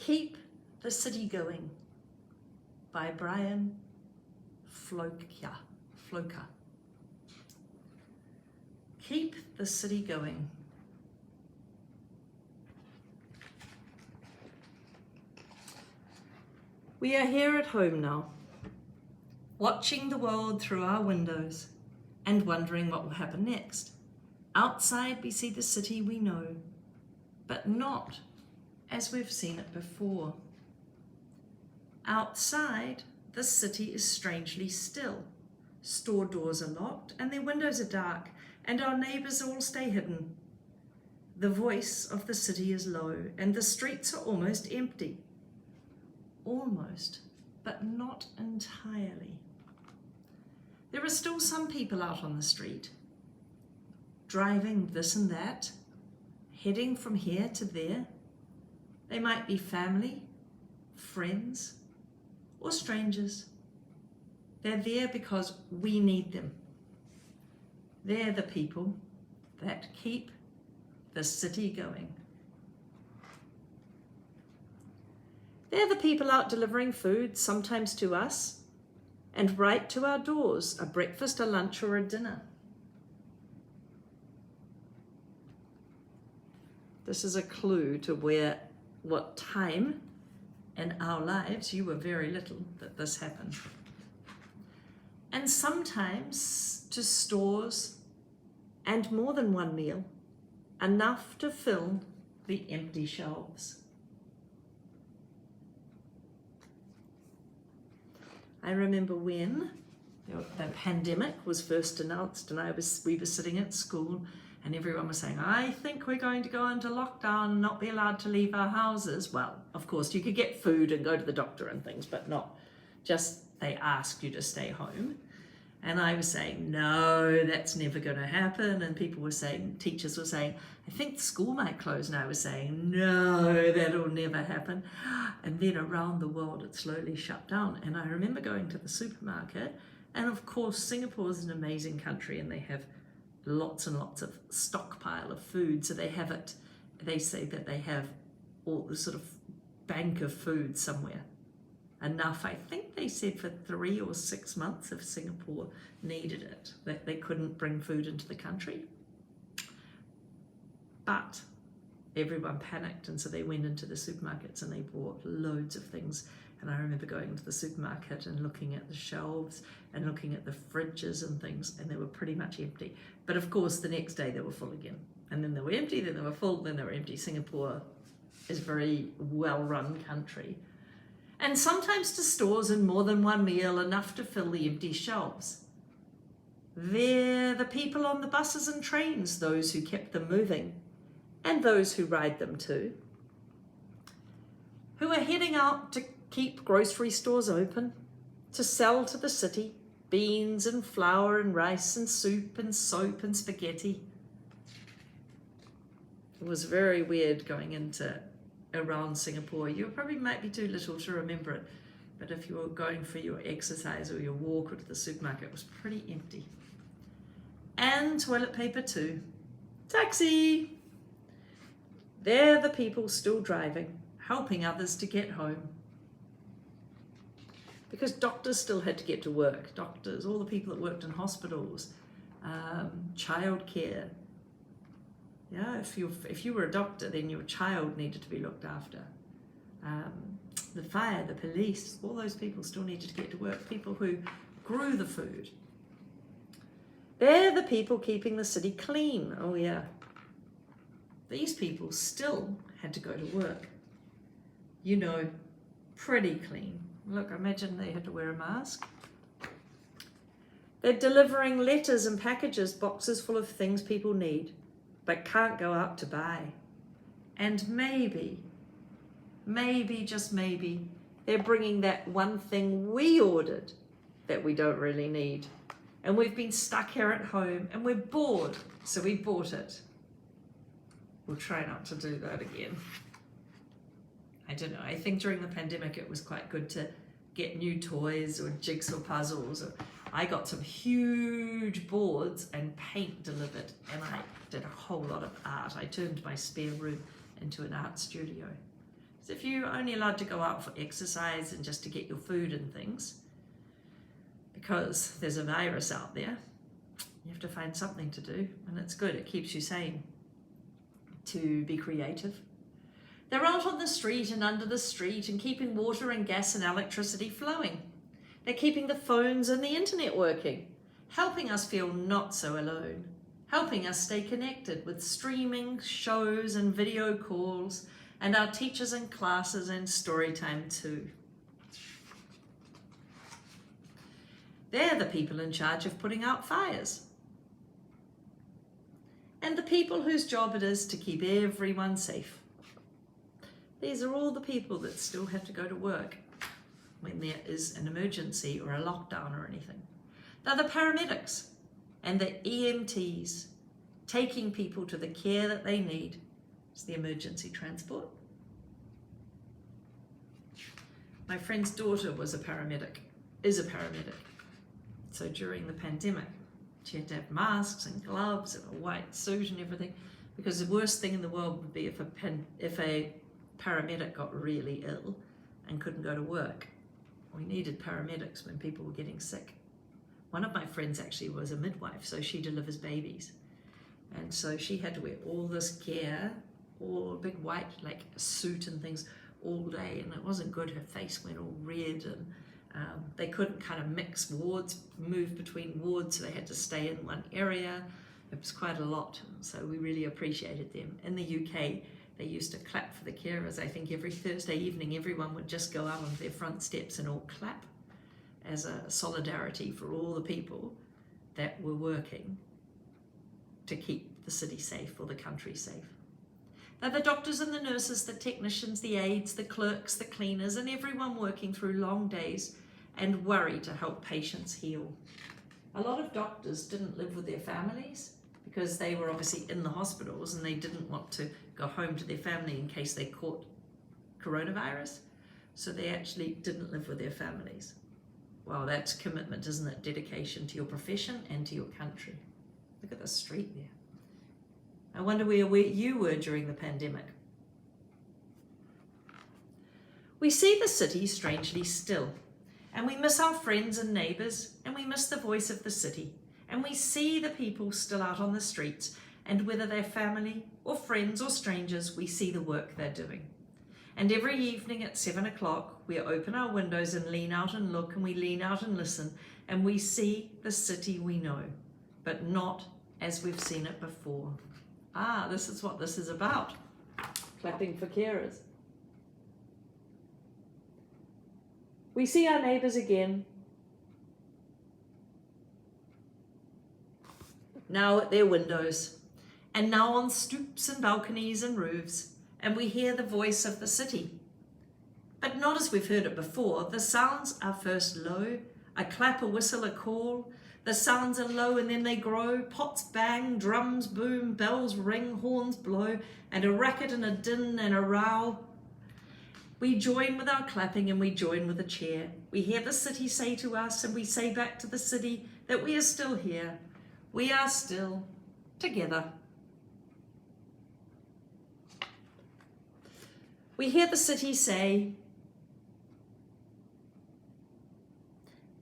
Keep the City Going by Brian Floker. Keep the city going. We are here at home now, watching the world through our windows and wondering what will happen next. Outside we see the city we know, but not as we've seen it before. Outside, the city is strangely still. Store doors are locked and their windows are dark, and our neighbours all stay hidden. The voice of the city is low and the streets are almost empty. Almost, but not entirely. There are still some people out on the street, driving this and that, heading from here to there. They might be family, friends, or strangers. They're there because we need them. They're the people that keep the city going. They're the people out delivering food, sometimes to us, and right to our doors, a breakfast, a lunch, or a dinner. This is a clue to what time in our lives, you were very little, that this happened. And sometimes to stores and more than one meal, enough to fill the empty shelves. I remember when the pandemic was first announced and we were sitting at school and everyone was saying, I think we're going to go into lockdown, not be allowed to leave our houses. Well, of course, you could get food and go to the doctor and things, but not just they asked you to stay home. And I was saying, no, that's never going to happen. And people were saying, teachers were saying, I think the school might close. And I was saying, no, that'll never happen. And then around the world, it slowly shut down. And I remember going to the supermarket. And of course, Singapore is an amazing country and they have lots and lots of stockpile of food. So they have it, they say that they have all the sort of bank of food somewhere. Enough, I think they said, for 3 or 6 months if Singapore needed it, that they couldn't bring food into the country. But everyone panicked, and so they went into the supermarkets and they bought loads of things. And I remember going into the supermarket and looking at the shelves and looking at the fridges and things, and they were pretty much empty. But of course, the next day they were full again. And then they were empty, then they were full, then they were empty. Singapore is a very well-run country. And sometimes to stores and more than one meal, enough to fill the empty shelves. They're the people on the buses and trains, those who kept them moving, and those who ride them too, who are heading out to keep grocery stores open, to sell to the city beans and flour and rice and soup and soap and spaghetti. It was very weird going around Singapore. You probably might be too little to remember it, but if you were going for your exercise or your walk or to the supermarket, it was pretty empty. And toilet paper too. Taxi! They're the people still driving, helping others to get home. Because doctors still had to get to work. Doctors, all the people that worked in hospitals, childcare. Yeah, if you were a doctor, then your child needed to be looked after. The fire, the police, all those people still needed to get to work. People who grew the food. They're the people keeping the city clean. Oh yeah. These people still had to go to work. You know, pretty clean. Look, imagine they had to wear a mask. They're delivering letters and packages, boxes full of things people need, but can't go out to buy. And maybe, just maybe, they're bringing that one thing we ordered that we don't really need. And we've been stuck here at home and we're bored, so we bought it. We'll try not to do that again. I don't know, I think during the pandemic it was quite good to get new toys or jigsaw puzzles. I got some huge boards and paint delivered, and I did a whole lot of art. I turned my spare room into an art studio. Because if you're only allowed to go out for exercise and just to get your food and things, because there's a virus out there, you have to find something to do, and it's good. It keeps you sane to be creative. They're out on the street and under the street and keeping water and gas and electricity flowing. They're keeping the phones and the internet working, helping us feel not so alone, helping us stay connected with streaming shows and video calls and our teachers and classes and story time too. They're the people in charge of putting out fires, and the people whose job it is to keep everyone safe. These are all the people that still have to go to work when there is an emergency or a lockdown or anything. They're the paramedics and the EMTs, taking people to the care that they need. It's the emergency transport. My friend's daughter was a paramedic, is a paramedic. So during the pandemic, she had to have masks and gloves and a white suit and everything, because the worst thing in the world would be if a paramedic got really ill and couldn't go to work. We needed paramedics when people were getting sick. One of my friends actually was a midwife, so she delivers babies. And so she had to wear all this gear, all big white like suit and things all day, and it wasn't good. Her face went all red, and they couldn't kind of mix wards, move between wards, so they had to stay in one area. It was quite a lot, so we really appreciated them. In the UK, they used to clap for the carers. I think every Thursday evening, everyone would just go out on their front steps and all clap as a solidarity for all the people that were working to keep the city safe or the country safe. They're the doctors and the nurses, the technicians, the aides, the clerks, the cleaners, and everyone working through long days and worry to help patients heal. A lot of doctors didn't live with their families because they were obviously in the hospitals and they didn't want to go home to their family in case they caught coronavirus. So they actually didn't live with their families. Well, that's commitment, isn't it? Dedication to your profession and to your country. Look at the street there. I wonder where you were during the pandemic. We see the city strangely still, and we miss our friends and neighbours, and we miss the voice of the city, and we see the people still out on the streets, and whether they're family or friends or strangers, we see the work they're doing. And every evening at 7 o'clock, we open our windows and lean out and look, and we lean out and listen, and we see the city we know, but not as we've seen it before. Ah, this is what this is about. Clapping for carers. We see our neighbours again, now at their windows, and now on stoops and balconies and roofs, and we hear the voice of the city. But not as we've heard it before. The sounds are first low, a clap, a whistle, a call. The sounds are low and then they grow. Pots bang, drums boom, bells ring, horns blow, and a racket and a din and a row. We join with our clapping and we join with a cheer. We hear the city say to us and we say back to the city that we are still here. We are still together. We hear the city say,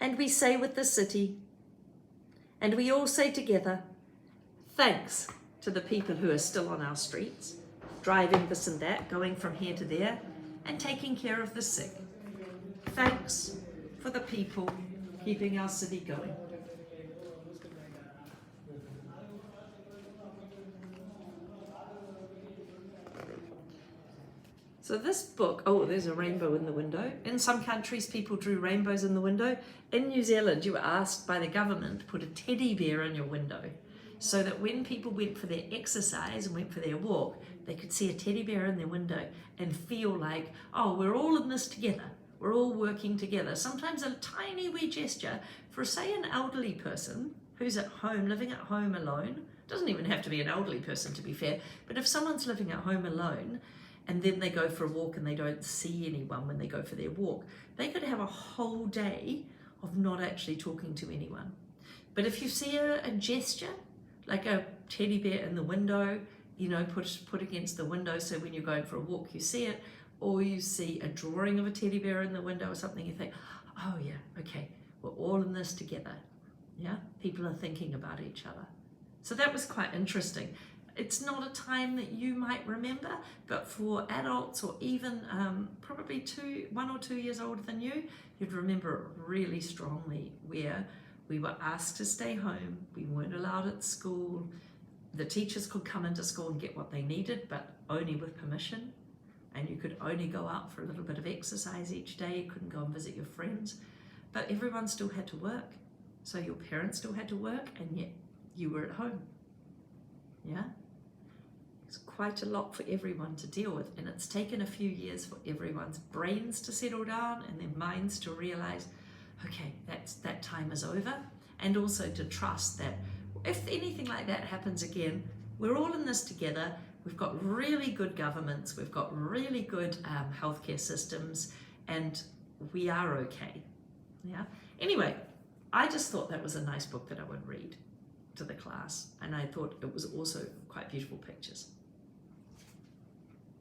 and we say with the city, and we all say together, thanks to the people who are still on our streets, driving this and that, going from here to there, and taking care of the sick. Thanks for the people keeping our city going. So this book, oh, there's a rainbow in the window. In some countries, people drew rainbows in the window. In New Zealand, you were asked by the government to put a teddy bear in your window so that when people went for their exercise and went for their walk, they could see a teddy bear in their window and feel like, oh, we're all in this together. We're all working together. Sometimes a tiny wee gesture for, say, an elderly person who's at home, living at home alone. Doesn't even have to be an elderly person, to be fair, but if someone's living at home alone, and then they go for a walk and they don't see anyone when they go for their walk, they could have a whole day of not actually talking to anyone. But if you see a gesture, like a teddy bear in the window, you know, put against the window so when you're going for a walk you see it, or you see a drawing of a teddy bear in the window or something, you think, oh yeah, okay, we're all in this together. Yeah, people are thinking about each other. So that was quite interesting. It's not a time that you might remember, but for adults or even probably 1 or 2 years older than you, you'd remember it really strongly, where we were asked to stay home, we weren't allowed at school, the teachers could come into school and get what they needed, but only with permission, and you could only go out for a little bit of exercise each day, you couldn't go and visit your friends, but everyone still had to work. So your parents still had to work, and yet you were at home. Yeah? It's quite a lot for everyone to deal with, and it's taken a few years for everyone's brains to settle down and their minds to realize, okay, that time is over, and also to trust that if anything like that happens again, we're all in this together. We've got really good governments, we've got really good healthcare systems, and we are okay. Yeah. Anyway, I just thought that was a nice book that I would read to the class, and I thought it was also quite beautiful pictures.